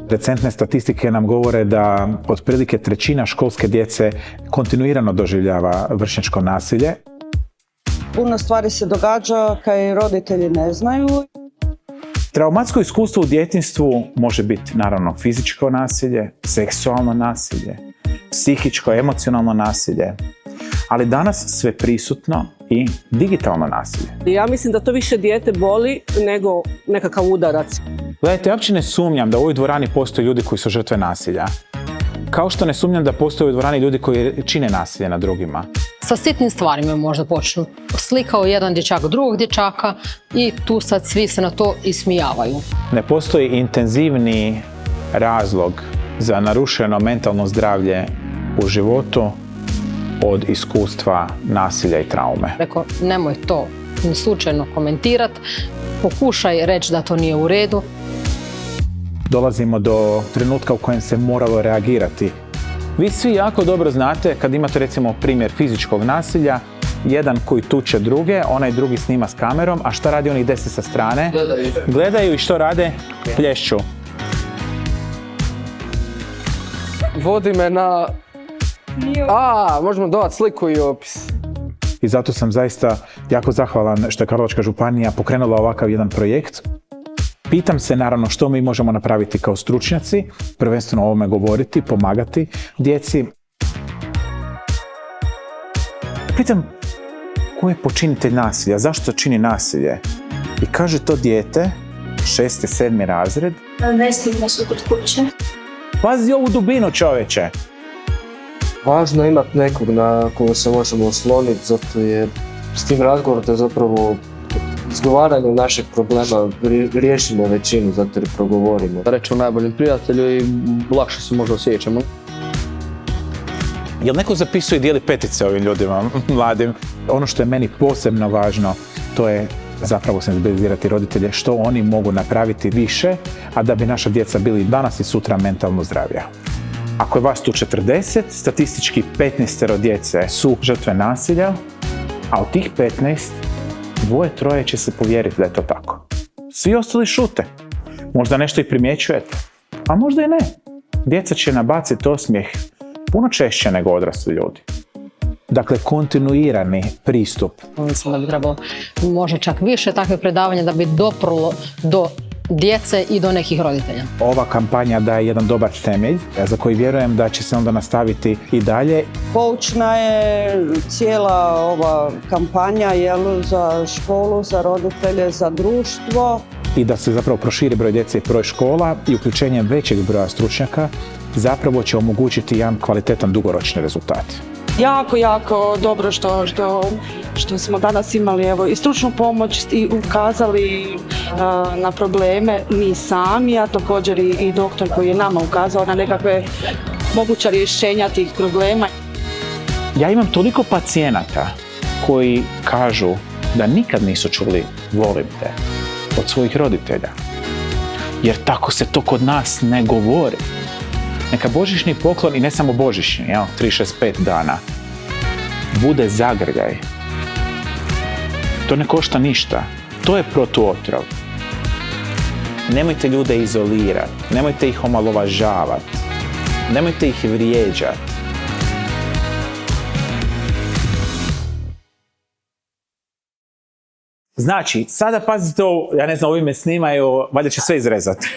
Recentne statistike nam govore da otprilike trećina školske djece kontinuirano doživljava vršnjačko nasilje. Puno stvari se događa kad roditelji ne znaju. Traumatsko iskustvo u djetinjstvu može biti naravno fizičko nasilje, seksualno nasilje, psihičko, emocionalno nasilje, ali danas sve prisutno i digitalno nasilje. Ja mislim da to više dijete boli nego nekakav udarac. Gledajte, ja uopće ne sumnjam da u ovoj dvorani postoje ljudi koji su žrtve nasilja. Kao što ne sumnjam da postoje u dvorani ljudi koji čine nasilje nad drugima. Sa sitnim stvarima možda počnu. Slikao jedan dječak drugog dječaka i tu sad svi se na to ismijavaju. Ne postoji intenzivni razlog za narušeno mentalno zdravlje u životu od iskustva nasilja i traume. Rekao, nemoj to ni slučajno komentirati, pokušaj reći da to nije u redu. Dolazimo do trenutka u kojem se moralo reagirati. Vi svi jako dobro znate kad imate recimo primjer fizičkog nasilja, jedan koji tuče druge, onaj drugi snima s kamerom, a šta radi onih 10 sa strane? Gledaju i što rade? Plješću. Vodi me na... možemo dodati sliku i opis. I zato sam zaista jako zahvalan što je Karlovačka županija pokrenula ovakav jedan projekt. Pitam se naravno što mi možemo napraviti kao stručnjaci, prvenstveno o ovome govoriti, pomagati djeci. Pitam ko je počinitelj nasilja, zašto čini nasilje? I kaže to dijete, 6. 7. razred. Ne snima su kod kuće. Pazi ovu dubinu, čoveče! Važno je imati nekog na koga se možemo osloniti, zato jer s tim razgovorom te zapravo izgovaranjem našeg problema riješimo većinu, zato jer progovorimo. Reći o najboljem prijatelju i lakše se možda osjećamo. Jel neko zapisuje i dijeli petice ovim ljudima, mladim? Ono što je meni posebno važno, to je zapravo senzibilizirati roditelje što oni mogu napraviti više, a da bi naša djeca bili danas i sutra mentalno zdravija. Ako je vas tu 40, statistički 15 djece su žrtve nasilja, a od tih 15, 2-3 će se povjeriti da je to tako. Svi ostali šute. Možda nešto i primjećujete, a možda i ne. Djeca će nabaciti osmijeh puno češće nego odrasli ljudi. Dakle, kontinuirani pristup. Mislim da bi trebalo možda čak više takve predavanja da bi doprlo do djece i do nekih roditelja. Ova kampanja daje jedan dobar temelj za koji vjerujem da će se onda nastaviti i dalje. Poučna je cijela ova kampanja za školu, za roditelje, za društvo. I da se zapravo proširi broj djece i broj škola i uključenjem većeg broja stručnjaka zapravo će omogućiti jedan kvalitetan dugoročni rezultat. Jako dobro što smo danas imali i stručnu pomoć i ukazali na probleme mi sami, a također i doktor koji je nama ukazao na nekakve moguća rješenja tih problema. Ja imam toliko pacijenata koji kažu da nikad nisu čuli volim te od svojih roditelja. Jer tako se to kod nas ne govori. Neka božićni poklon, i ne samo božićni, 365 dana, bude zagrljaj. To ne košta ništa. To je protuotrov. Nemojte ljude izolirati, nemojte ih omalovažavati, nemojte ih vrijeđati. Znači, sada pazite ovo, ja ne znam, ovi me snimaju, valjda će sve izrezati.